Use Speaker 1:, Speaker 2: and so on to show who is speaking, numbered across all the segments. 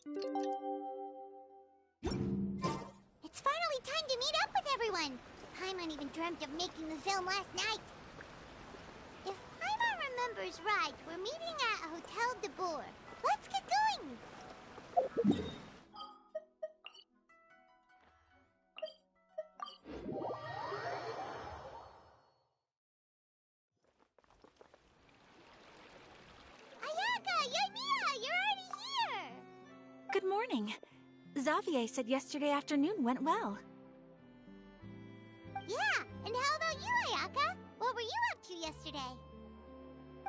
Speaker 1: It's finally time to meet up with everyone! Paimon even dreamt of making the film last night. If Paimon remembers right, we're meeting at Hotel de Boer. Let's get going! Ayaka! Yoimiya! You're already here!
Speaker 2: Good morning. Xavier said yesterday afternoon went well.
Speaker 1: Yeah, and how about you, Ayaka? What were you up to yesterday?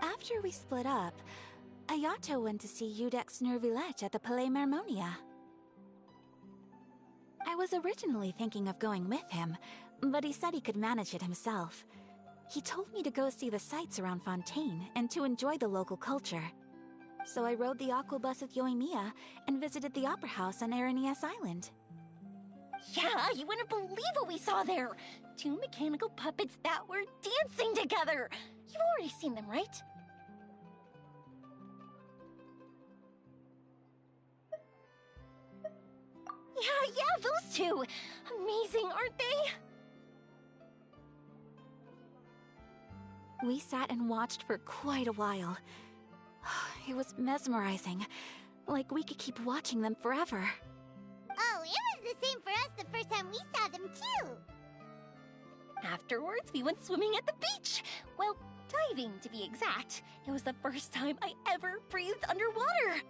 Speaker 2: After we split up, Ayato went to see Udex Nervillette at the Palais Mermonia. I was originally thinking of going with him, but he said he could manage it himself. He told me to go see the sights around Fontaine and to enjoy the local culture. So I rode the aquabus with Yoimiya and visited the Opera House on Aranias Island.
Speaker 3: Yeah, you wouldn't believe what we saw there! 2 mechanical puppets that were dancing together! You've already seen them, right? Yeah, those two! Amazing, aren't they?
Speaker 2: We sat and watched for quite a while. It was mesmerizing, like we could keep watching them forever.
Speaker 1: Oh, it was the same for us the first time we saw them, too!
Speaker 3: Afterwards, we went swimming at the beach! Well, diving, to be exact. It was the first time I ever breathed underwater!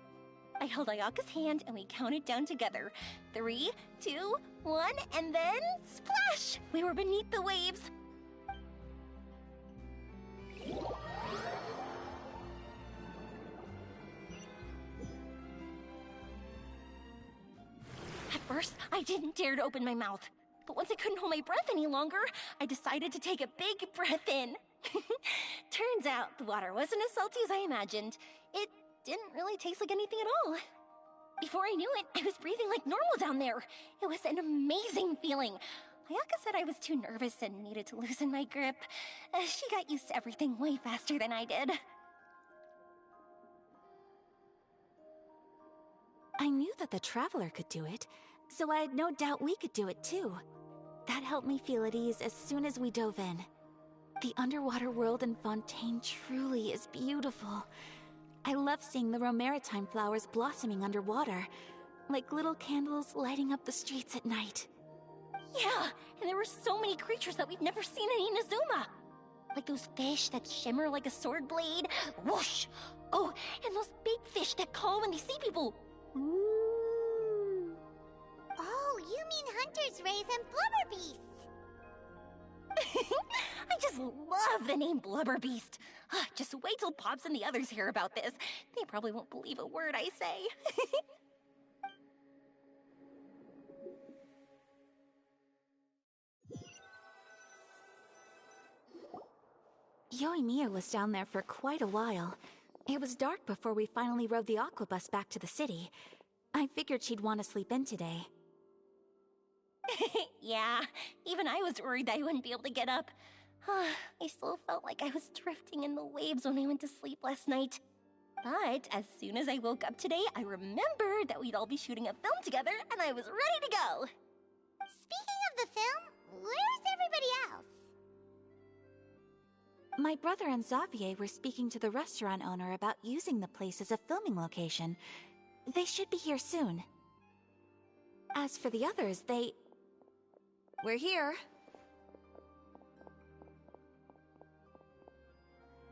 Speaker 3: I held Ayaka's hand and we counted down together. 3, 2, 1, and then splash! We were beneath the waves. At first, I didn't dare to open my mouth. But once I couldn't hold my breath any longer, I decided to take a big breath in. Turns out the water wasn't as salty as I imagined. It didn't really taste like anything at all. Before I knew it, I was breathing like normal down there. It was an amazing feeling. Ayaka said I was too nervous and needed to loosen my grip. She got used to everything way faster than I did.
Speaker 2: I knew that the Traveler could do it, so I had no doubt we could do it too. That helped me feel at ease as soon as we dove in. The underwater world in Fontaine truly is beautiful. I love seeing the romaritime flowers blossoming underwater, like little candles lighting up the streets at night.
Speaker 3: Yeah, and there were so many creatures that we've never seen in Inazuma. Like those fish that shimmer like a sword blade. Whoosh! Oh, and those big fish that call when they see people. Ooh.
Speaker 1: Oh, you mean Hunter's Rays and Blubber Beasts!
Speaker 3: I just love the name Blubber Beast. Just wait till Pops and the others hear about this. They probably won't believe a word I say.
Speaker 2: Yoimiya was down there for quite a while. It was dark before we finally rode the aquabus back to the city. I figured she'd want to sleep in today.
Speaker 3: Yeah, even I was worried that I wouldn't be able to get up. I still felt like I was drifting in the waves when I went to sleep last night. But as soon as I woke up today, I remembered that we'd all be shooting a film together, and I was ready to go.
Speaker 1: Speaking of the film, where's everybody else?
Speaker 2: My brother and Xavier were speaking to the restaurant owner about using the place as a filming location. They should be here soon. As for the others, We're here.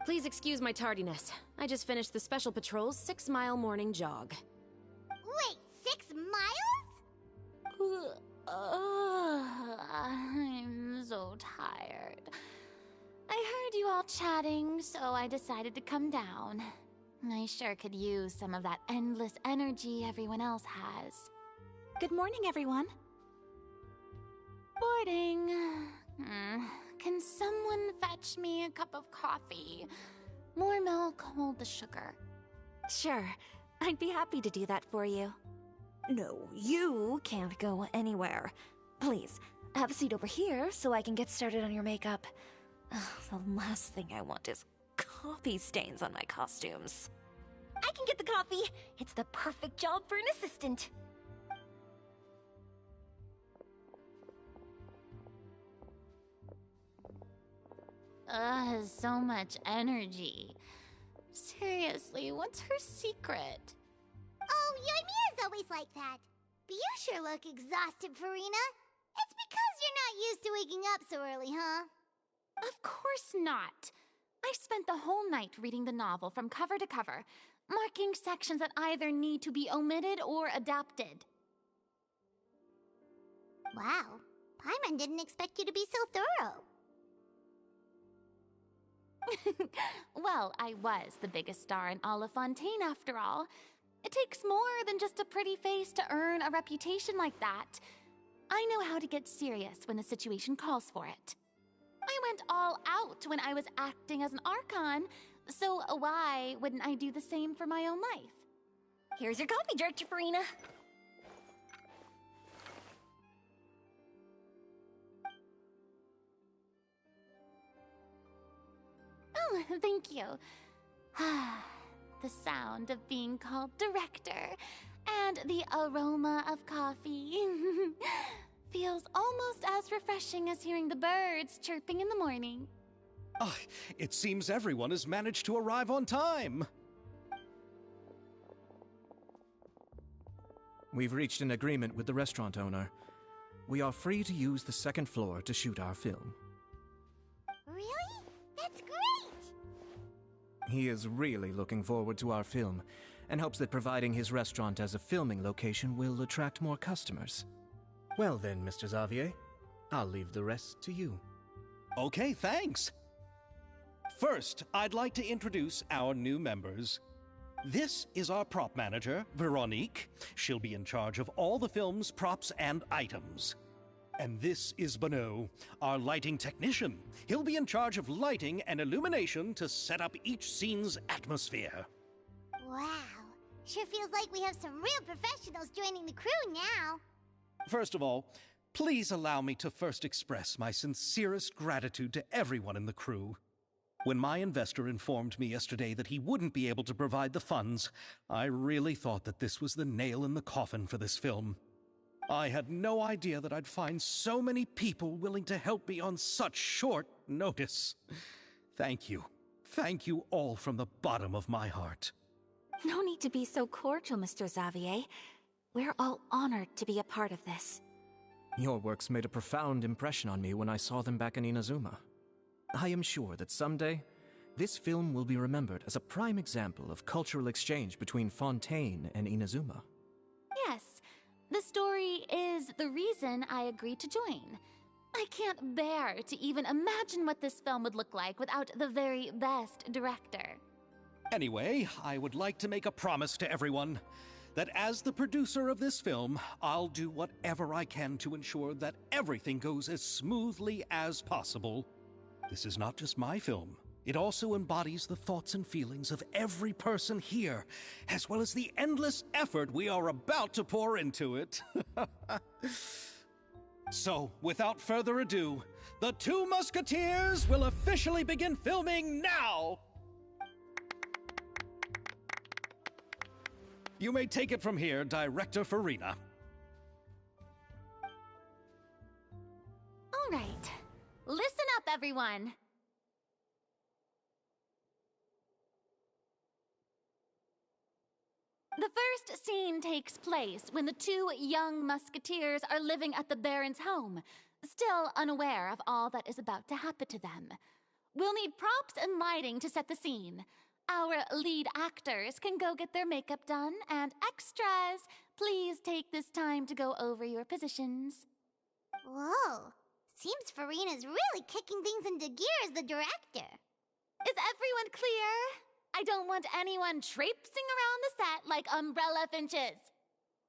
Speaker 4: Please excuse my tardiness. I just finished the Special Patrol's 6-mile morning jog.
Speaker 1: Wait, 6 miles?
Speaker 5: I'm so tired. I heard you all chatting, so I decided to come down. I sure could use some of that endless energy everyone else has.
Speaker 2: Good morning, everyone.
Speaker 5: Morning. Can someone fetch me a cup of coffee? More milk, hold the sugar.
Speaker 2: Sure. I'd be happy to do that for you.
Speaker 6: No, you can't go anywhere. Please, have a seat over here so I can get started on your makeup. The last thing I want is coffee stains on my costumes.
Speaker 3: I can get the coffee. It's the perfect job for an assistant.
Speaker 5: So much energy. Seriously, what's her secret?
Speaker 1: Oh, Yoimiya's always like that. But you sure look exhausted, Farina. It's because you're not used to waking up so early, huh?
Speaker 5: Of course not. I spent the whole night reading the novel from cover to cover, marking sections that either need to be omitted or adapted.
Speaker 1: Wow, Paimon didn't expect you to be so thorough.
Speaker 5: Well, I was the biggest star in all of Fontaine after all. It takes more than just a pretty face to earn a reputation like that. I know how to get serious when the situation calls for it. I went all out when I was acting as an Archon, so why wouldn't I do the same for my own life?
Speaker 3: Here's your coffee, Director Farina.
Speaker 5: Oh, thank you. The sound of being called director and the aroma of coffee feels almost as refreshing as hearing the birds chirping in the morning.
Speaker 7: Oh, it seems everyone has managed to arrive on time.
Speaker 8: We've reached an agreement with the restaurant owner. We are free to use the second floor to shoot our film.
Speaker 1: Really? That's great!
Speaker 8: He is really looking forward to our film, and hopes that providing his restaurant as a filming location will attract more customers. Well then, Mr. Xavier, I'll leave the rest to you.
Speaker 7: Okay, thanks. First, I'd like to introduce our new members. This is our prop manager, Veronique. She'll be in charge of all the film's props and items. And this is Bonneau, our lighting technician. He'll be in charge of lighting and illumination to set up each scene's atmosphere.
Speaker 1: Wow, sure feels like we have some real professionals joining the crew now.
Speaker 7: First of all, please allow me to first express my sincerest gratitude to everyone in the crew. When my investor informed me yesterday that he wouldn't be able to provide the funds, I really thought that this was the nail in the coffin for this film. I had no idea that I'd find so many people willing to help me on such short notice. Thank you. Thank you all from the bottom of my heart.
Speaker 2: No need to be so cordial, Mr. Xavier. We're all honored to be a part of this.
Speaker 8: Your works made a profound impression on me when I saw them back in Inazuma. I am sure that someday, this film will be remembered as a prime example of cultural exchange between Fontaine and Inazuma.
Speaker 5: Yes, the story is the reason I agreed to join. I can't bear to even imagine what this film would look like without the very best director.
Speaker 7: Anyway, I would like to make a promise to everyone that as the producer of this film, I'll do whatever I can to ensure that everything goes as smoothly as possible. This is not just my film. It also embodies the thoughts and feelings of every person here, as well as the endless effort we are about to pour into it. So, without further ado, the Two Musketeers will officially begin filming now! You may take it from here, Director Farina.
Speaker 5: All right, listen up, everyone. The first scene takes place when the two young musketeers are living at the Baron's home, still unaware of all that is about to happen to them. We'll need props and lighting to set the scene. Our lead actors can go get their makeup done, and extras, please take this time to go over your positions.
Speaker 1: Whoa, seems Farina's really kicking things into gear as the director.
Speaker 5: Is everyone clear? I don't want anyone traipsing around the set like umbrella finches.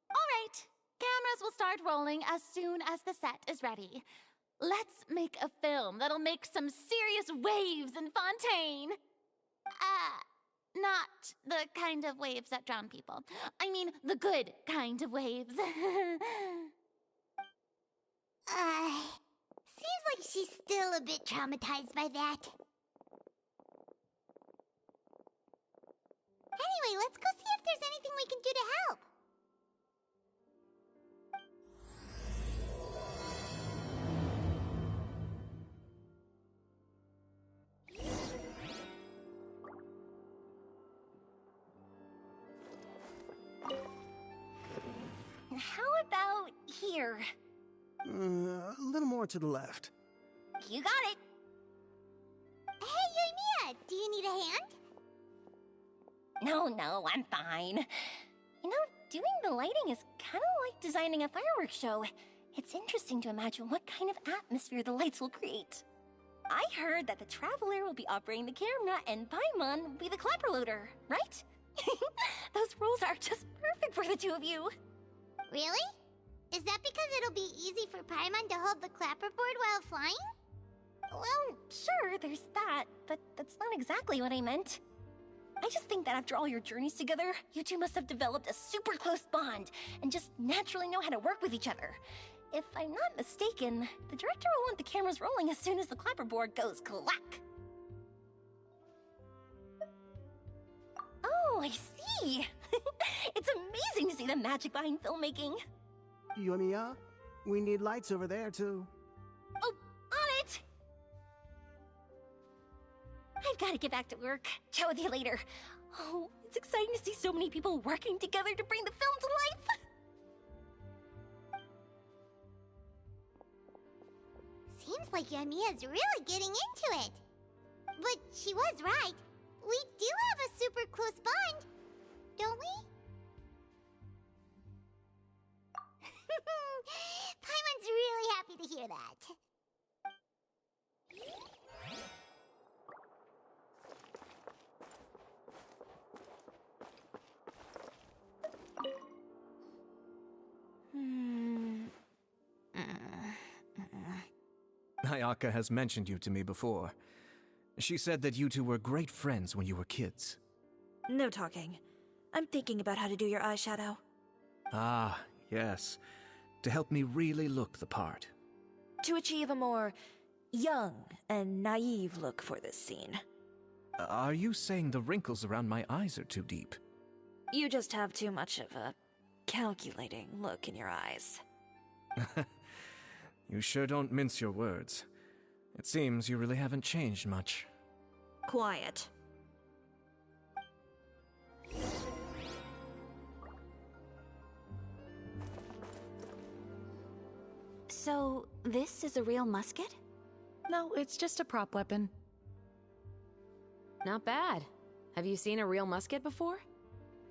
Speaker 5: All right, cameras will start rolling as soon as the set is ready. Let's make a film that'll make some serious waves in Fontaine. Not the kind of waves that drown people. I mean, the good kind of waves.
Speaker 1: Seems like she's still a bit traumatized by that. Anyway, let's go see if there's anything we can do to help.
Speaker 3: How about here?
Speaker 9: A little more to the left.
Speaker 3: You got it.
Speaker 1: Hey, Yoimiya, do you need a hand?
Speaker 3: No, I'm fine. You know, doing the lighting is kind of like designing a fireworks show. It's interesting to imagine what kind of atmosphere the lights will create. I heard that the Traveler will be operating the camera and Paimon will be the clapper loader, right? Those roles are just perfect for the two of you.
Speaker 1: Really? Is that because it'll be easy for Paimon to hold the clapperboard while flying?
Speaker 3: Well, sure, there's that, but that's not exactly what I meant. I just think that after all your journeys together, you two must have developed a super close bond and just naturally know how to work with each other. If I'm not mistaken, the director will want the cameras rolling as soon as the clapperboard goes clack. Oh, I see. It's amazing to see the magic behind filmmaking.
Speaker 9: Yoimiya, we need lights over there, too.
Speaker 3: Oh, on it! I've got to get back to work. Chat with you later. Oh, it's exciting to see so many people working together to bring the film to life.
Speaker 1: Seems like Yoimiya's really getting into it. But she was right. We do have a super close bond, don't we? Paimon's really happy to hear that.
Speaker 8: Ayaka has mentioned you to me before. She said that you two were great friends when you were kids.
Speaker 6: No talking. I'm thinking about how to do your eyeshadow.
Speaker 8: Ah, yes. To help me really look the part.
Speaker 6: To achieve a more young and naive look for this scene.
Speaker 8: Are you saying the wrinkles around my eyes are too deep?
Speaker 6: You just have too much of a calculating look in your eyes.
Speaker 8: You sure don't mince your words. It seems you really haven't changed much.
Speaker 6: Quiet.
Speaker 2: So, this is a real musket?
Speaker 10: No, it's just a prop weapon.
Speaker 4: Not bad. Have you seen a real musket before?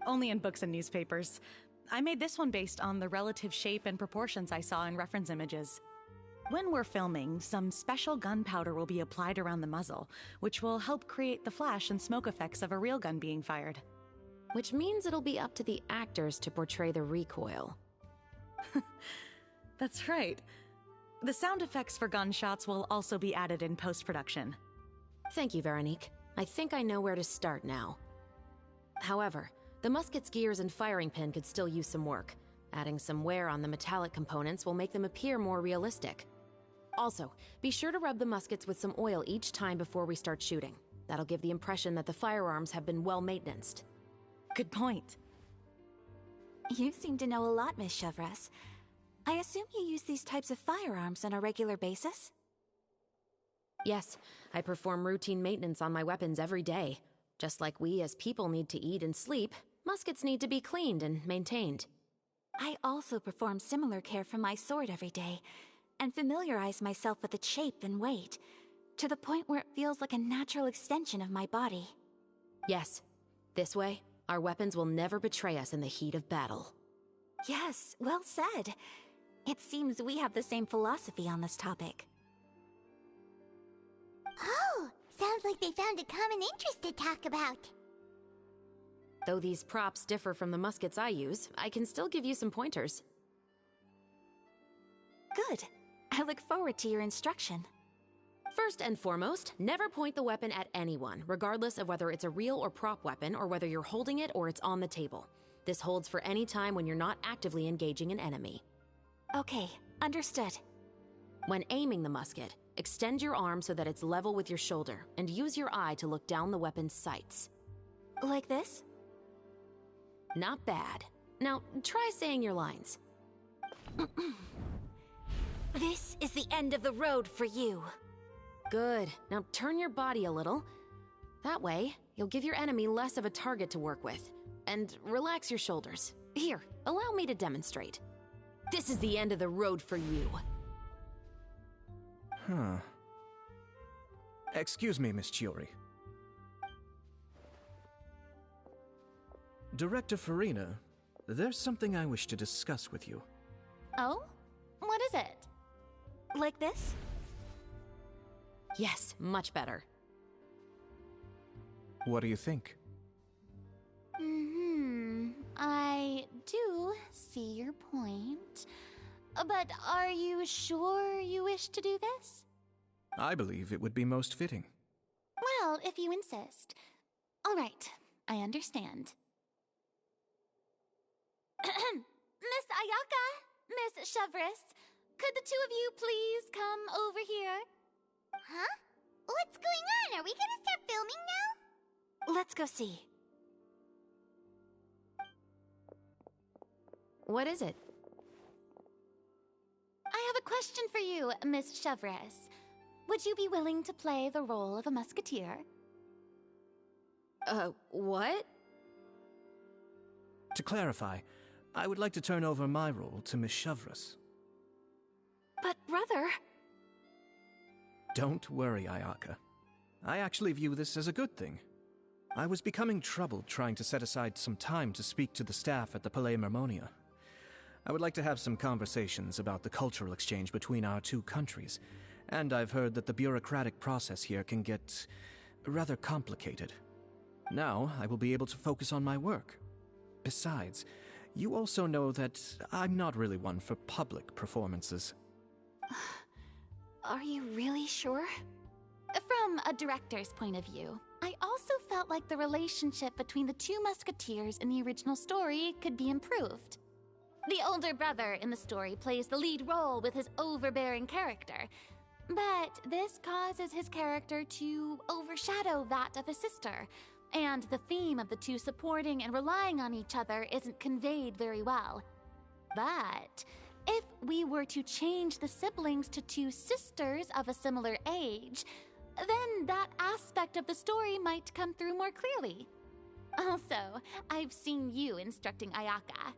Speaker 10: Only in books and newspapers. I made this one based on the relative shape and proportions I saw in reference images. When we're filming, some special gunpowder will be applied around the muzzle, which will help create the flash and smoke effects of a real gun being fired.
Speaker 4: Which means it'll be up to the actors to portray the recoil.
Speaker 10: That's right. The sound effects for gunshots will also be added in post-production.
Speaker 4: Thank you, Veronique. I think I know where to start now. However, the musket's gears and firing pin could still use some work. Adding some wear on the metallic components will make them appear more realistic. Also, be sure to rub the muskets with some oil each time before we start shooting. That'll give the impression that the firearms have been well maintained.
Speaker 10: Good point.
Speaker 2: You seem to know a lot, Miss Chevres. I assume you use these types of firearms on a regular basis?
Speaker 4: Yes, I perform routine maintenance on my weapons every day. Just like we as people need to eat and sleep, muskets need to be cleaned and maintained.
Speaker 2: I also perform similar care for my sword every day, and familiarize myself with its shape and weight, to the point where it feels like a natural extension of my body.
Speaker 4: Yes, this way, our weapons will never betray us in the heat of battle.
Speaker 2: Yes, well said. It seems we have the same philosophy on this topic.
Speaker 1: Oh, sounds like they found a common interest to talk about.
Speaker 4: Though these props differ from the muskets I use, I can still give you some pointers.
Speaker 2: Good. I look forward to your instruction.
Speaker 4: First and foremost, never point the weapon at anyone, regardless of whether it's a real or prop weapon or whether you're holding it or it's on the table. This holds for any time when you're not actively engaging an enemy.
Speaker 2: Okay, understood.
Speaker 4: When aiming the musket, extend your arm so that it's level with your shoulder and use your eye to look down the weapon's sights.
Speaker 2: Like this?
Speaker 4: Not bad. Now, try saying your lines.
Speaker 2: This is the end of the road for you.
Speaker 4: Good. Now turn your body a little. That way, you'll give your enemy less of a target to work with. And relax your shoulders. Here, allow me to demonstrate. This is the end of the road for you.
Speaker 8: Huh. Excuse me, Miss Chiori. Director Farina, there's something I wish to discuss with you.
Speaker 5: Oh? What is it?
Speaker 2: Like this?
Speaker 4: Yes, much better.
Speaker 8: What do you think?
Speaker 5: I do see your point. But are you sure you wish to do this?
Speaker 8: I believe it would be most fitting.
Speaker 5: Well, if you insist. All right, I understand. Miss Ayaka, Miss Chevres, could the two of you please come over here?
Speaker 1: Huh? What's going on? Are we gonna start filming now?
Speaker 2: Let's go see.
Speaker 4: What is it?
Speaker 5: I have a question for you, Miss Chevres. Would you be willing to play the role of a musketeer?
Speaker 4: What?
Speaker 8: To clarify, I would like to turn over my role to Miss Chevres.
Speaker 2: But, brother...
Speaker 8: Don't worry, Ayaka. I actually view this as a good thing. I was becoming troubled trying to set aside some time to speak to the staff at the Palais Mermonia. I would like to have some conversations about the cultural exchange between our two countries, and I've heard that the bureaucratic process here can get rather complicated. Now, I will be able to focus on my work. Besides, you also know that I'm not really one for public performances.
Speaker 2: Are you really sure?
Speaker 5: From a director's point of view, I also felt like the relationship between the two musketeers in the original story could be improved. The older brother in the story plays the lead role with his overbearing character, but this causes his character to overshadow that of his sister, and the theme of the two supporting and relying on each other isn't conveyed very well. But if we were to change the siblings to two sisters of a similar age, then that aspect of the story might come through more clearly. Also, I've seen you instructing Ayaka.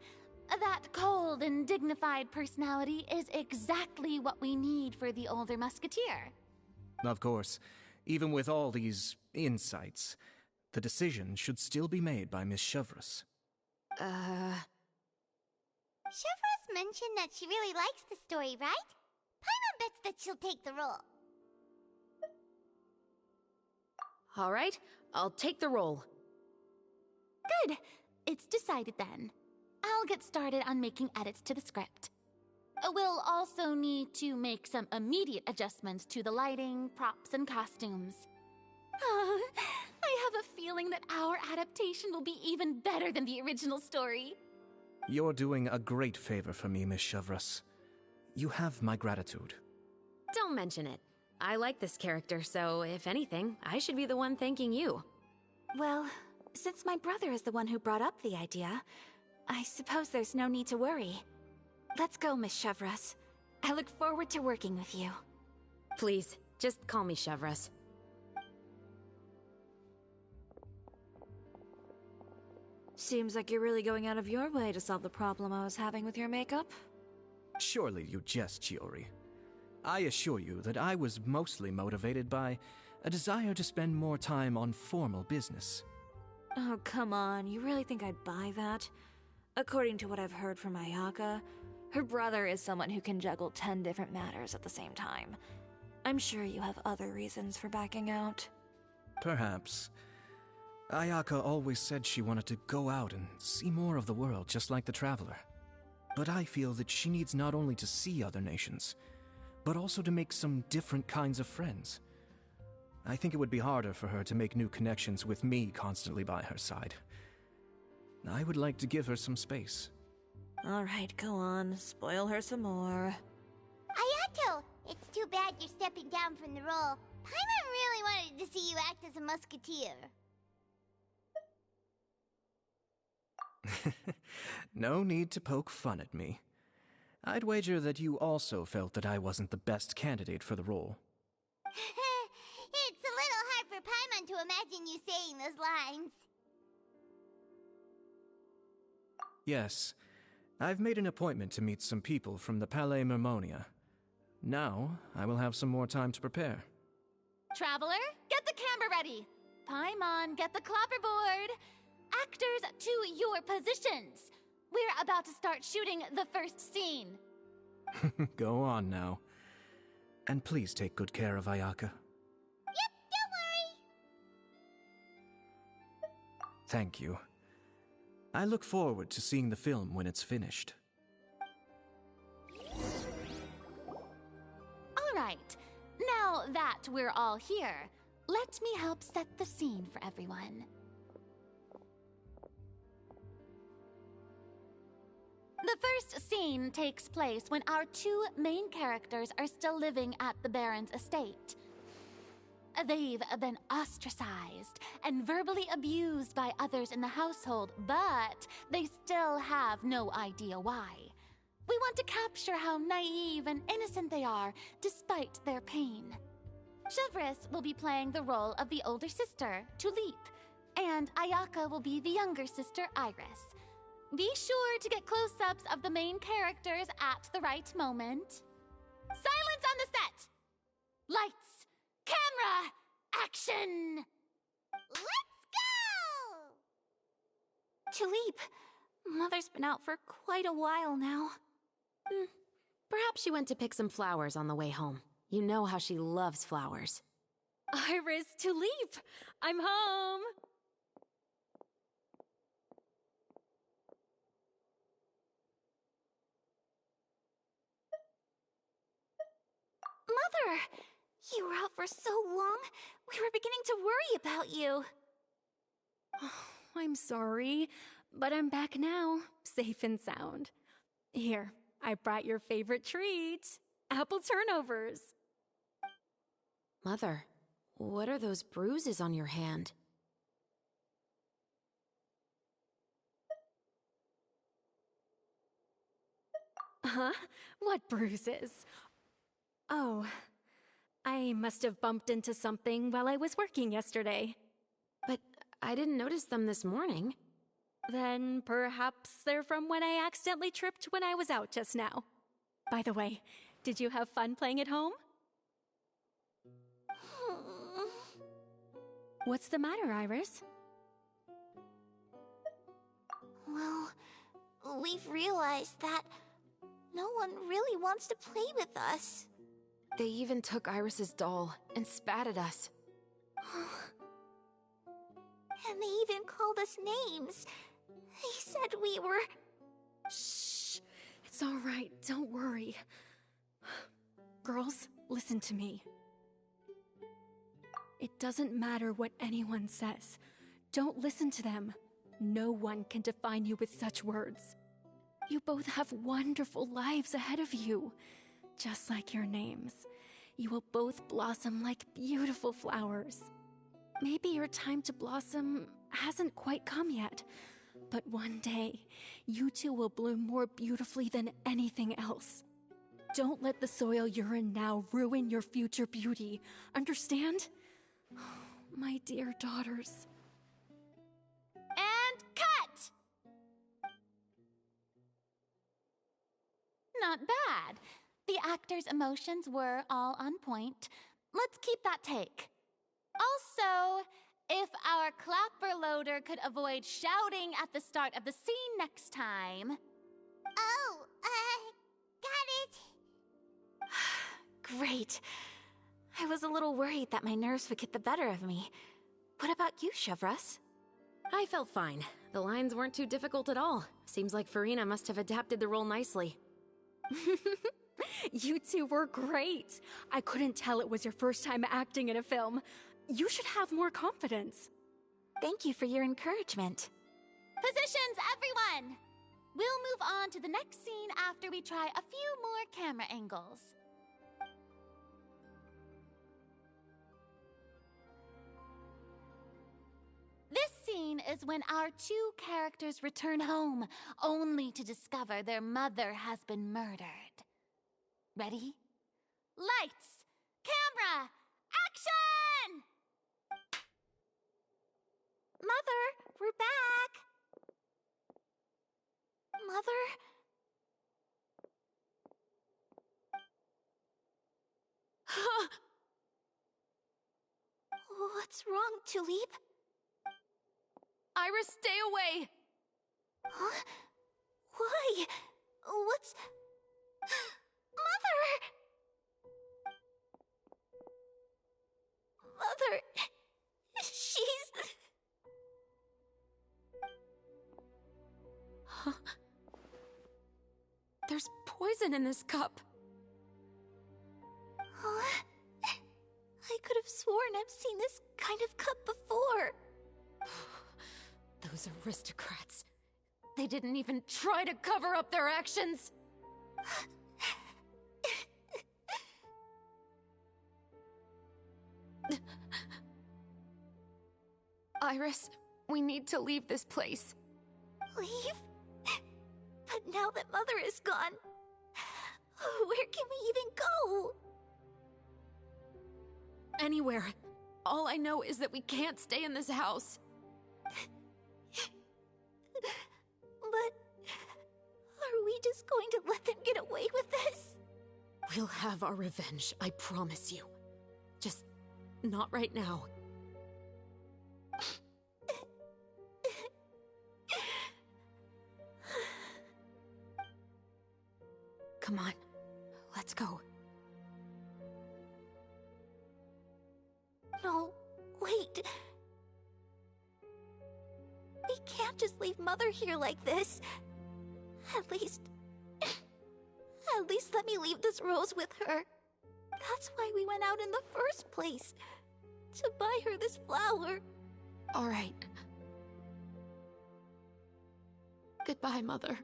Speaker 5: That cold and dignified personality is exactly what we need for the older musketeer.
Speaker 8: Of course, even with all these insights, the decision should still be made by Miss Chevres.
Speaker 1: Chevres mentioned that she really likes the story, right? Paimon bets that she'll take the role.
Speaker 4: All right, I'll take the role.
Speaker 5: Good. It's decided then. I'll get started on making edits to the script. We'll also need to make some immediate adjustments to the lighting, props, and costumes. I have a feeling that our adaptation will be even better than the original story.
Speaker 8: You're doing a great favor for me, Miss Chevres. You have my gratitude.
Speaker 4: Don't mention it. I like this character, so if anything, I should be the one thanking you.
Speaker 2: Well, since my brother is the one who brought up the idea, I suppose there's no need to worry. Let's go, Miss Chevres. I look forward to working with you.
Speaker 4: Please, just call me Chevres.
Speaker 6: Seems like you're really going out of your way to solve the problem I was having with your makeup.
Speaker 8: Surely you jest, Chiori. I assure you that I was mostly motivated by a desire to spend more time on formal business.
Speaker 6: Oh, come on. You really think I'd buy that? According to what I've heard from Ayaka, her brother is someone who can juggle 10 different matters at the same time. I'm sure you have other reasons for backing out.
Speaker 8: Perhaps. Ayaka always said she wanted to go out and see more of the world, just like the Traveler. But I feel that she needs not only to see other nations, but also to make some different kinds of friends. I think it would be harder for her to make new connections with me constantly by her side. I would like to give her some space.
Speaker 6: All right, go on. Spoil her some more.
Speaker 1: Ayato! It's too bad you're stepping down from the role. Paimon really wanted to see you act as a musketeer.
Speaker 8: No need to poke fun at me. I'd wager that you also felt that I wasn't the best candidate for the role.
Speaker 1: It's a little hard for Paimon to imagine you saying those lines.
Speaker 8: Yes, I've made an appointment to meet some people from the Palais Mermonia. Now, I will have some more time to prepare.
Speaker 5: Traveler, get the camera ready. Paimon, get the clapperboard. Actors, to your positions. We're about to start shooting the first scene.
Speaker 8: Go on now. And please take good care of Ayaka.
Speaker 1: Yep, don't worry.
Speaker 8: Thank you. I look forward to seeing the film when it's finished.
Speaker 5: All right. Now that we're all here, let me help set the scene for everyone. The first scene takes place when our two main characters are still living at the Baron's estate. They've been ostracized and verbally abused by others in the household, but they still have no idea why. We want to capture how naive and innocent they are, despite their pain. Chevres will be playing the role of the older sister, Tulip, and Ayaka will be the younger sister, Iris. Be sure to get close-ups of the main characters at the right moment. Silence on the set! Lights, camera, action!
Speaker 1: Let's go!
Speaker 2: Tulip, Mother's been out for quite a while now.
Speaker 4: Perhaps she went to pick some flowers on the way home. You know how she loves flowers.
Speaker 6: Iris, Tulip! I'm home!
Speaker 2: Mother! You were out for so long, we were beginning to worry about you.
Speaker 6: I'm sorry, but I'm back now, safe and sound. Here, I brought your favorite treat, apple turnovers.
Speaker 4: Mother, what are those bruises on your hand?
Speaker 6: Huh? What bruises? Oh, I must have bumped into something while I was working yesterday.
Speaker 4: But I didn't notice them this morning.
Speaker 6: Then perhaps they're from when I accidentally tripped when I was out just now. By the way, did you have fun playing at home? What's the matter, Iris?
Speaker 1: Well, we've realized that no one really wants to play with us.
Speaker 4: They even took Iris's doll and spat at us.
Speaker 1: And they even called us names. They said we were...
Speaker 6: Shh! It's all right, don't worry. Girls, listen to me. It doesn't matter what anyone says. Don't listen to them. No one can define you with such words. You both have wonderful lives ahead of you. Just like your names. You will both blossom like beautiful flowers. Maybe your time to blossom hasn't quite come yet, but one day, you two will bloom more beautifully than anything else. Don't let the soil you're in now ruin your future beauty. Understand? My dear daughters.
Speaker 5: And cut! Not bad. The actors' emotions were all on point. Let's keep that take. Also, if our clapper loader could avoid shouting at the start of the scene next time...
Speaker 1: Oh, got it.
Speaker 2: Great. I was a little worried that my nerves would get the better of me. What about you, Chevres?
Speaker 4: I felt fine. The lines weren't too difficult at all. Seems like Farina must have adapted the role nicely.
Speaker 6: You two were great. I couldn't tell it was your first time acting in a film. You should have more confidence.
Speaker 2: Thank you for your encouragement.
Speaker 5: Positions, everyone! We'll move on to the next scene after we try a few more camera angles. This scene scene is when our two characters return home, only to discover their mother has been murdered. Ready? Lights! Camera! Action! Mother, we're back! Mother? What's wrong, Tulip?
Speaker 4: Iris, stay away!
Speaker 5: Huh? Why? What's... Mother! Mother... She's...
Speaker 4: There's poison in this cup.
Speaker 5: Huh? I could have sworn I've seen this kind of cup before.
Speaker 4: Those aristocrats. They didn't even try to cover up their actions. Iris, we need to leave this place.
Speaker 5: Leave? But now that Mother is gone, where can we even go?
Speaker 4: Anywhere. All I know is that we can't stay in this house.
Speaker 5: But are we just going to let them get away with this?
Speaker 4: We'll have our revenge, I promise you. Just not right now. Come on, let's go.
Speaker 5: No, wait. We can't just leave Mother here like this. At least let me leave this rose with her. That's why we went out in the first place. To buy her this flower.
Speaker 4: All right. Goodbye, Mother.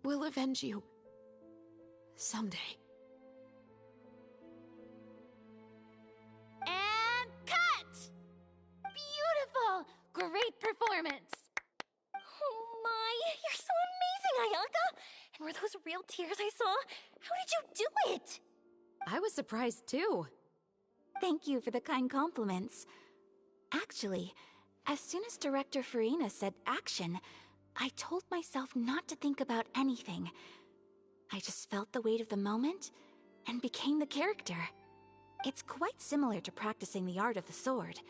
Speaker 4: We'll avenge you. Someday.
Speaker 5: And cut! Beautiful! Great performance!
Speaker 3: Oh my, you're so amazing, Ayaka! And were those real tears I saw? How did you do it?
Speaker 4: I was surprised too.
Speaker 2: Thank you for the kind compliments. Actually, as soon as Director Farina said action, I told myself not to think about anything. I just felt the weight of the moment and became the character. It's quite similar to practicing the art of the sword.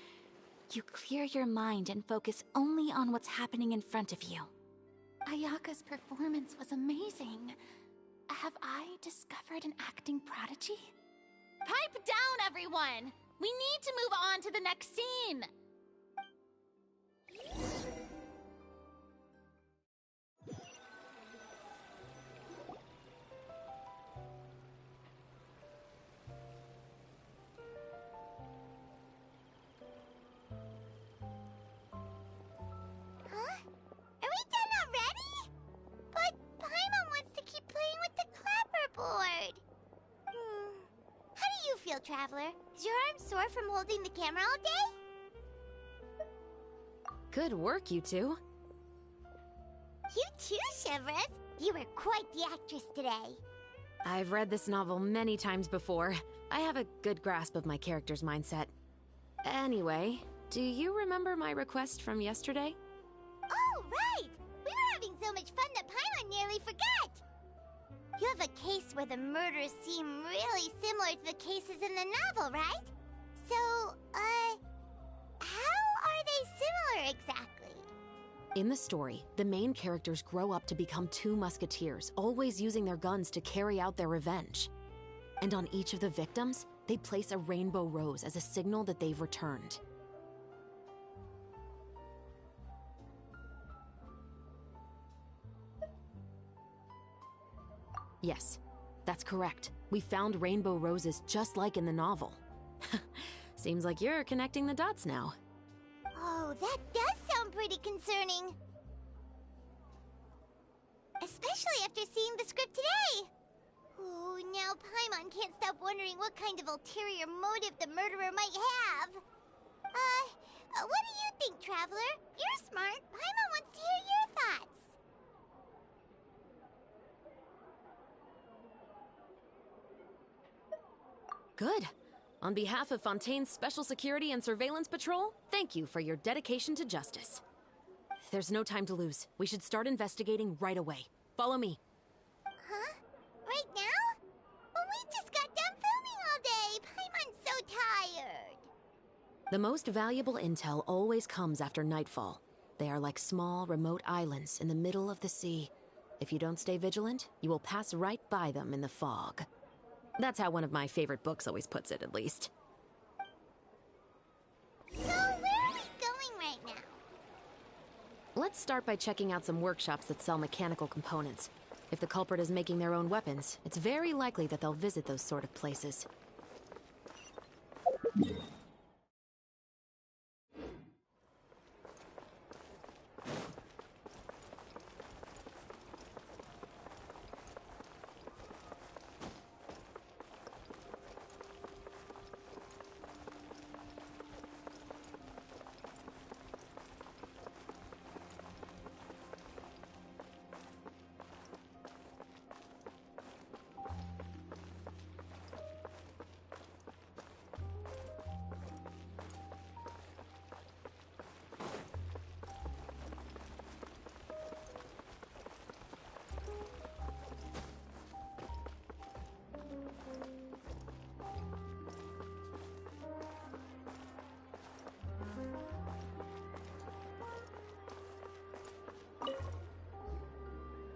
Speaker 2: You clear your mind and focus only on what's happening in front of you.
Speaker 5: Ayaka's performance was amazing. Have I discovered an acting prodigy? Pipe down, everyone! We need to move on to the next scene!
Speaker 1: Huh? Are we done already? But Paimon wants to keep playing with the clapperboard. How do you feel, Traveler? Is your arm sore from holding the camera all day?
Speaker 4: Good work, you two.
Speaker 1: You too, Shivers. You were quite the actress today.
Speaker 4: I've read this novel many times before. I have a good grasp of my character's mindset. Anyway, do you remember my request from yesterday?
Speaker 1: Oh, right! We were having so much fun that Paimon nearly forgot! You have a case where the murders seem really similar to the cases in the novel, right? So, how are they similar exactly?
Speaker 4: In the story, the main characters grow up to become two musketeers, always using their guns to carry out their revenge. And on each of the victims, they place a rainbow rose as a signal that they've returned. Yes, that's correct. We found rainbow roses just like in the novel. Seems like you're connecting the dots now.
Speaker 1: Oh, that does sound pretty concerning. Especially after seeing the script today. Ooh, now Paimon can't stop wondering what kind of ulterior motive the murderer might have. What do you think, Traveler? You're smart. Paimon wants to hear your thoughts.
Speaker 4: Good. On behalf of Fontaine's Special Security and Surveillance Patrol, thank you for your dedication to justice. There's no time to lose. We should start investigating right away. Follow me.
Speaker 1: Huh? Right now? But we just got done filming all day. Paimon's so tired.
Speaker 4: The most valuable intel always comes after nightfall. They are like small, remote islands in the middle of the sea. If you don't stay vigilant, you will pass right by them in the fog. That's how one of my favorite books always puts it, at least.
Speaker 1: So, where are we going right now?
Speaker 4: Let's start by checking out some workshops that sell mechanical components. If the culprit is making their own weapons, it's very likely that they'll visit those sort of places.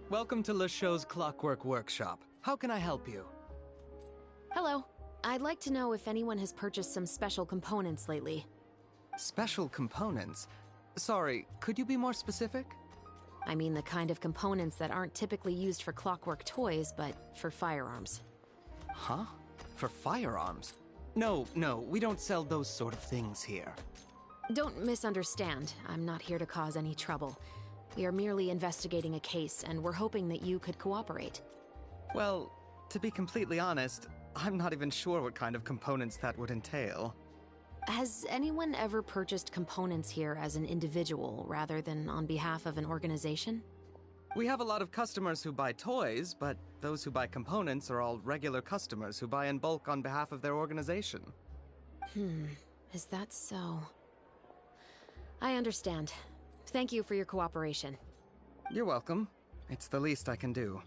Speaker 11: Welcome to Le Show's Clockwork Workshop. How can I help you?
Speaker 4: Hello. I'd like to know if anyone has purchased some special components lately.
Speaker 11: Special components? Sorry, could you be more specific?
Speaker 4: I mean the kind of components that aren't typically used for clockwork toys, but for firearms.
Speaker 11: Huh? For firearms? No, we don't sell those sort of things here.
Speaker 4: Don't misunderstand. I'm not here to cause any trouble. We are merely investigating a case, and we're hoping that you could cooperate.
Speaker 11: Well, to be completely honest, I'm not even sure what kind of components that would entail.
Speaker 4: Has anyone ever purchased components here as an individual rather than on behalf of an organization?
Speaker 11: We have a lot of customers who buy toys, but those who buy components are all regular customers who buy in bulk on behalf of their organization.
Speaker 4: Is that so? I understand. Thank you for your cooperation.
Speaker 11: You're welcome. It's the least I can do.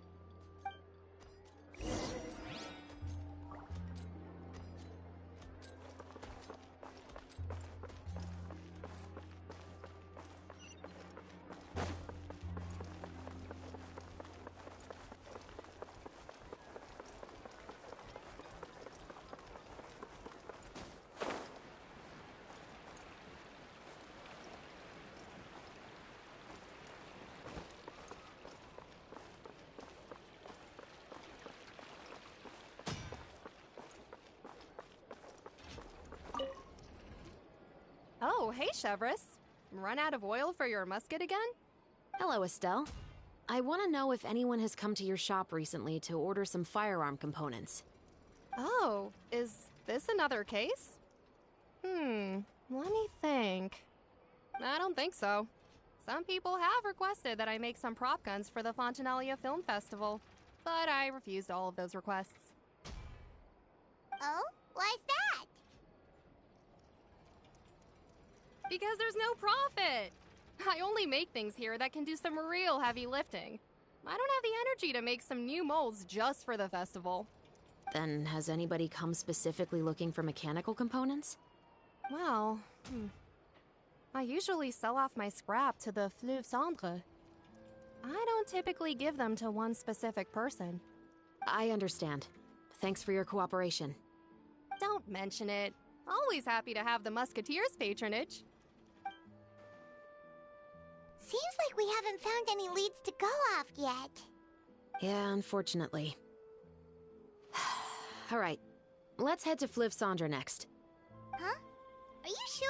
Speaker 12: Oh, hey, Chevres. Run out of oil for your musket again?
Speaker 4: Hello, Estelle. I want to know if anyone has come to your shop recently to order some firearm components.
Speaker 12: Oh, is this another case? Let me think. I don't think so. Some people have requested that I make some prop guns for the Fontanalia Film Festival, but I refused all of those requests.
Speaker 1: Oh? Why's that?
Speaker 12: Because there's no profit! I only make things here that can do some real heavy lifting. I don't have the energy to make some new molds just for the festival.
Speaker 4: Then has anybody come specifically looking for mechanical components?
Speaker 12: Well, I usually sell off my scrap to the Fleuve Cendre. I don't typically give them to one specific person.
Speaker 4: I understand. Thanks for your cooperation.
Speaker 12: Don't mention it. Always happy to have the Musketeers' patronage.
Speaker 1: Seems like we haven't found any leads to go off yet.
Speaker 4: Yeah, unfortunately. All right, let's head to Fleuve Cendre next.
Speaker 1: Huh? Are you sure?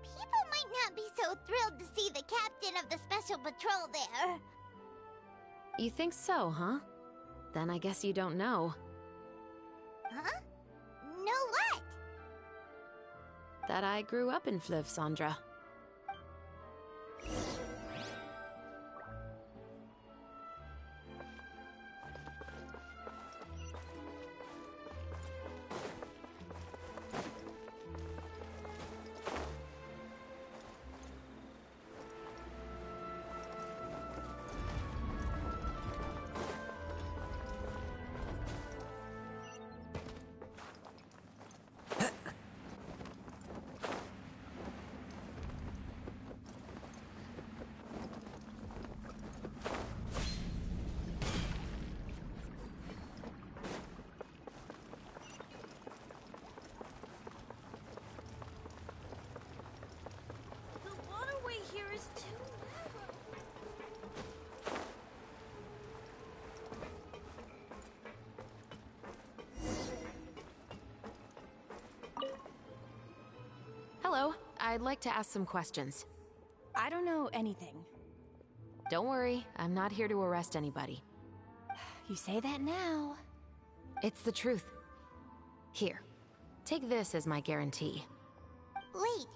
Speaker 1: People might not be so thrilled to see the captain of the special patrol there.
Speaker 4: You think so, huh? Then I guess you don't know.
Speaker 1: Huh? Know what?
Speaker 4: that I grew up in Fleuve Cendre. Hello, I'd like to ask some questions.
Speaker 10: I don't know anything.
Speaker 4: Don't worry, I'm not here to arrest anybody.
Speaker 10: You say that now.
Speaker 4: It's the truth. Here, take this as my guarantee.
Speaker 1: Wait,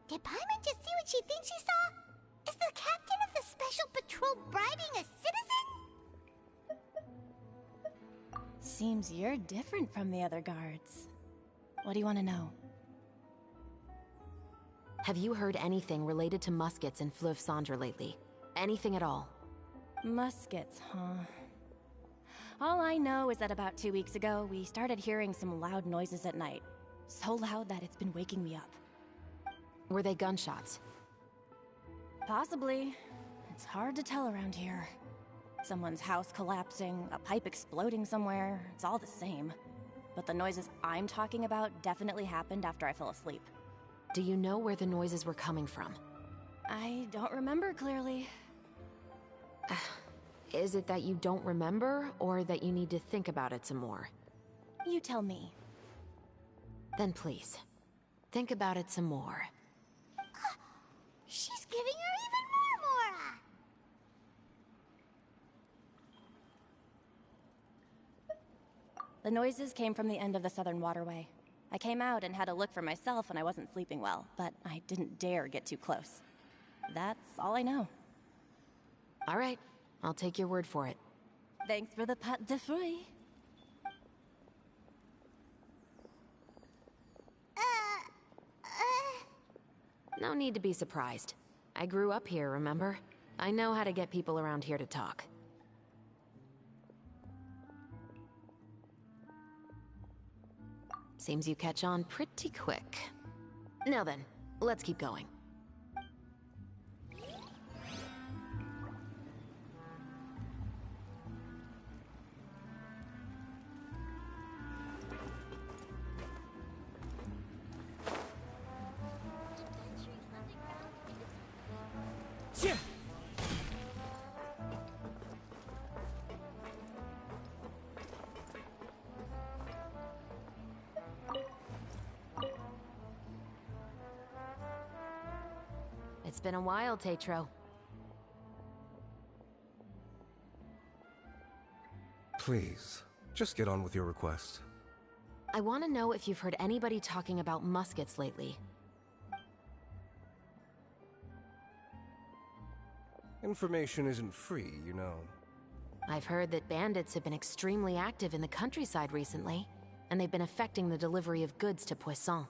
Speaker 1: did Paimon just see what she thinks she saw? Is the captain of the special patrol bribing a citizen?
Speaker 10: Seems you're different from the other guards. What do you want to know?
Speaker 4: Have you heard anything related to muskets in Fleuve Cendre lately? Anything at all?
Speaker 10: Muskets, huh? All I know is that about 2 weeks ago, we started hearing some loud noises at night. So loud that it's been waking me up.
Speaker 4: Were they gunshots?
Speaker 10: Possibly. It's hard to tell around here. Someone's house collapsing, a pipe exploding somewhere, it's all the same. But the noises I'm talking about definitely happened after I fell asleep.
Speaker 4: Do you know where the noises were coming from?
Speaker 10: I don't remember clearly.
Speaker 4: Is it that you don't remember, or that you need to think about it some more?
Speaker 10: You tell me.
Speaker 4: Then please, think about it some more.
Speaker 1: She's giving her even more Mora!
Speaker 10: The noises came from the end of the Southern Waterway. I came out and had a look for myself when I wasn't sleeping well, but I didn't dare get too close. That's all I know.
Speaker 4: All right, I'll take your word for it.
Speaker 10: Thanks for the pâte de fruits.
Speaker 4: No need to be surprised. I grew up here, remember? I know how to get people around here to talk. Seems you catch on pretty quick. Now then, let's keep going. It's been a while, Tetro.
Speaker 13: Please, just get on with your request.
Speaker 4: I want to know if you've heard anybody talking about muskets lately.
Speaker 13: Information isn't free, you know.
Speaker 4: I've heard that bandits have been extremely active in the countryside recently, and they've been affecting the delivery of goods to Poisson.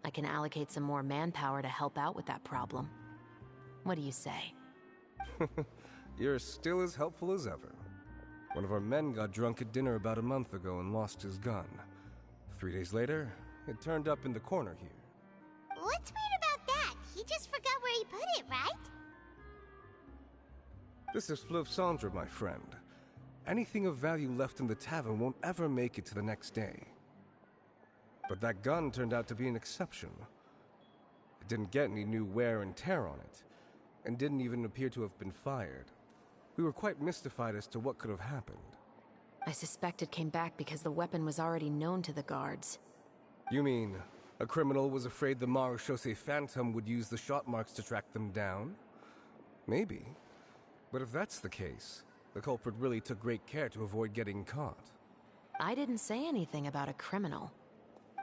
Speaker 4: I can allocate some more manpower to help out with that problem. What do you say?
Speaker 13: You're still as helpful as ever. One of our men got drunk at dinner about a month ago and lost his gun. 3 days later, it turned up in the corner here.
Speaker 1: What's weird about that? He just forgot where he put it, right?
Speaker 13: This is Fleuve Cendre, my friend. Anything of value left in the tavern won't ever make it to the next day. But that gun turned out to be an exception. It didn't get any new wear and tear on it, and didn't even appear to have been fired. We were quite mystified as to what could have happened.
Speaker 4: I suspect it came back because the weapon was already known to the guards.
Speaker 13: You mean, a criminal was afraid the Marechaussee Phantom would use the shot marks to track them down? Maybe. But if that's the case, the culprit really took great care to avoid getting caught.
Speaker 4: I didn't say anything about a criminal.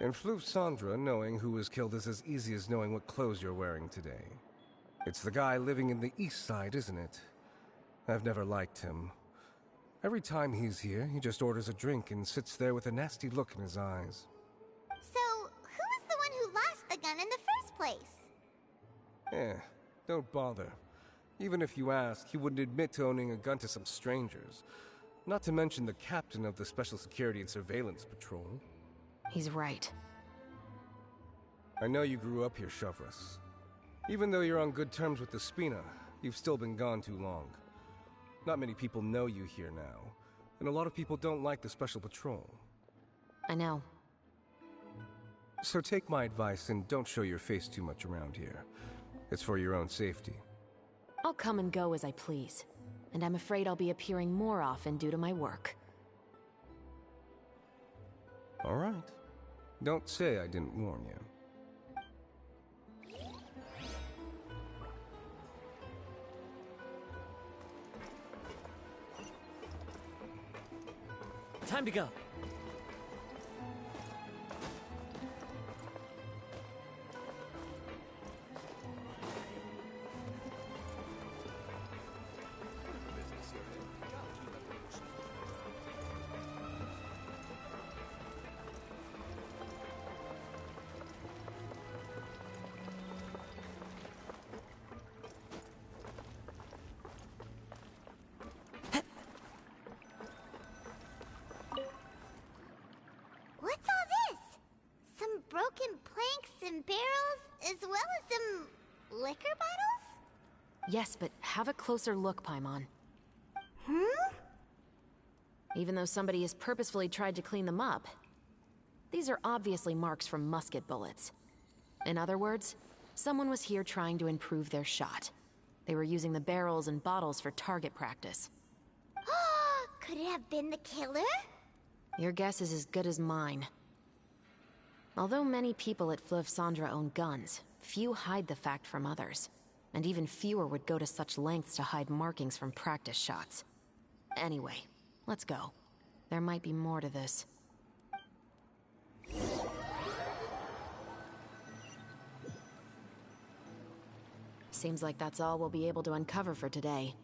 Speaker 13: In Fleuve Sandra, knowing who was killed is as easy as knowing what clothes you're wearing today. It's the guy living in the East Side, isn't it? I've never liked him. Every time he's here, he just orders a drink and sits there with a nasty look in his eyes.
Speaker 1: So, who was the one who lost the gun in the first place?
Speaker 13: Don't bother. Even if you ask, he wouldn't admit to owning a gun to some strangers. Not to mention the captain of the Special Security and Surveillance Patrol.
Speaker 4: He's right.
Speaker 13: I know you grew up here, Shovras. Even though you're on good terms with the Spina, you've still been gone too long. Not many people know you here now, and a lot of people don't like the Special Patrol.
Speaker 4: I know.
Speaker 13: So take my advice and don't show your face too much around here. It's for your own safety.
Speaker 4: I'll come and go as I please, and I'm afraid I'll be appearing more often due to my work.
Speaker 13: All right. Don't say I didn't warn you.
Speaker 8: Time to go.
Speaker 1: What's all this? Some broken planks and barrels, as well as some liquor bottles?
Speaker 4: Yes, but have a closer look, Paimon. Even though somebody has purposefully tried to clean them up, these are obviously marks from musket bullets. In other words, someone was here trying to improve their shot. They were using the barrels and bottles for target practice.
Speaker 1: Could it have been the killer?
Speaker 4: Your guess is as good as mine. Although many people at Fleuve Sandra own guns, few hide the fact from others. And even fewer would go to such lengths to hide markings from practice shots. Anyway, let's go. There might be more to this. Seems like that's all we'll be able to uncover for today.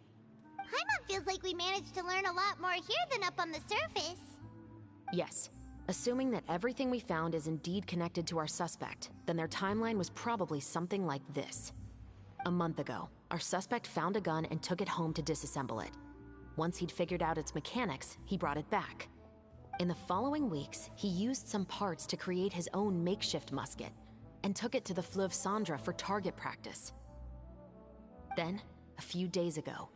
Speaker 1: Paimon feels like we managed to learn a lot more here than up on the surface.
Speaker 4: Yes. Assuming that everything we found is indeed connected to our suspect, then their timeline was probably something like this. A month ago, our suspect found a gun and took it home to disassemble it. Once he'd figured out its mechanics, he brought it back. In the following weeks, he used some parts to create his own makeshift musket, and took it to the Fleuve Sandra for target practice. Then, a few days ago,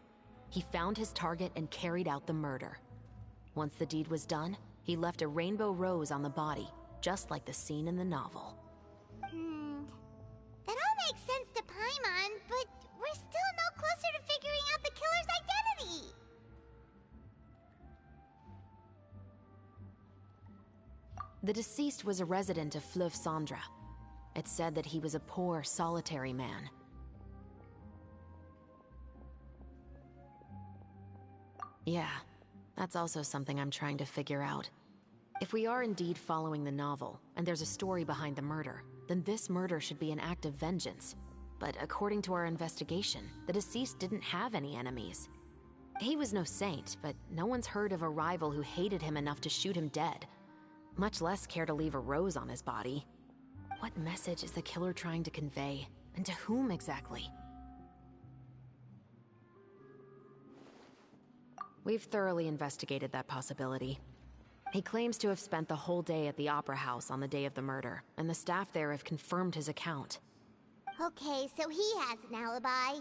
Speaker 4: he found his target and carried out the murder. Once the deed was done, he left a rainbow rose on the body, just like the scene in the novel.
Speaker 1: That all makes sense to Paimon, but we're still no closer to figuring out the killer's identity.
Speaker 4: The deceased was a resident of Fleuve Sandra. It's said that he was a poor, solitary man. Yeah, that's also something I'm trying to figure out. If we are indeed following the novel, and there's a story behind the murder, then this murder should be an act of vengeance. But according to our investigation, the deceased didn't have any enemies. He was no saint, but no one's heard of a rival who hated him enough to shoot him dead. Much less care to leave a rose on his body. What message is the killer trying to convey? And to whom exactly? We've thoroughly investigated that possibility. He claims to have spent the whole day at the Opera House on the day of the murder, and the staff there have confirmed his account.
Speaker 1: Okay, so he has an alibi.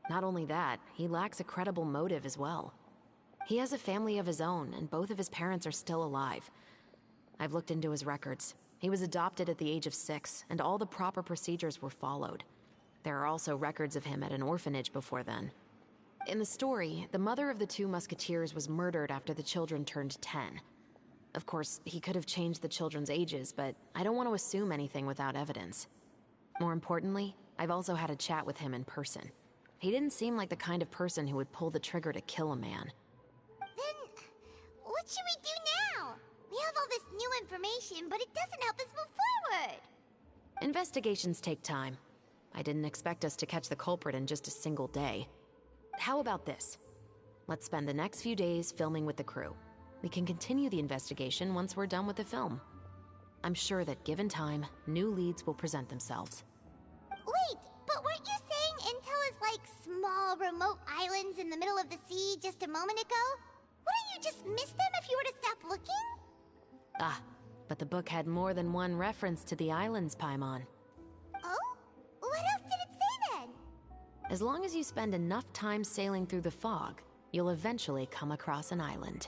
Speaker 4: Not only that, he lacks a credible motive as well. He has a family of his own, and both of his parents are still alive. I've looked into his records. He was adopted at the age of 6, and all the proper procedures were followed. There are also records of him at an orphanage before then. In the story, the mother of the 2 musketeers was murdered after the children turned 10. Of course, he could have changed the children's ages, but I don't want to assume anything without evidence. More importantly, I've also had a chat with him in person. He didn't seem like the kind of person who would pull the trigger to kill a man.
Speaker 1: Then, what should we do now? We have all this new information, but it doesn't help us move forward.
Speaker 4: Investigations take time. I didn't expect us to catch the culprit in just a single day. How about this? Let's spend the next few days filming with the crew. We can continue the investigation once we're done with the film. I'm sure that given time, new leads will present themselves.
Speaker 1: Wait, but weren't you saying Intel is like small, remote islands in the middle of the sea just a moment ago? Wouldn't you just miss them if you were to stop looking?
Speaker 4: Ah, but the book had more than one reference to the islands, Paimon.
Speaker 1: Oh? What else did it say then?
Speaker 4: As long as you spend enough time sailing through the fog, you'll eventually come across an island.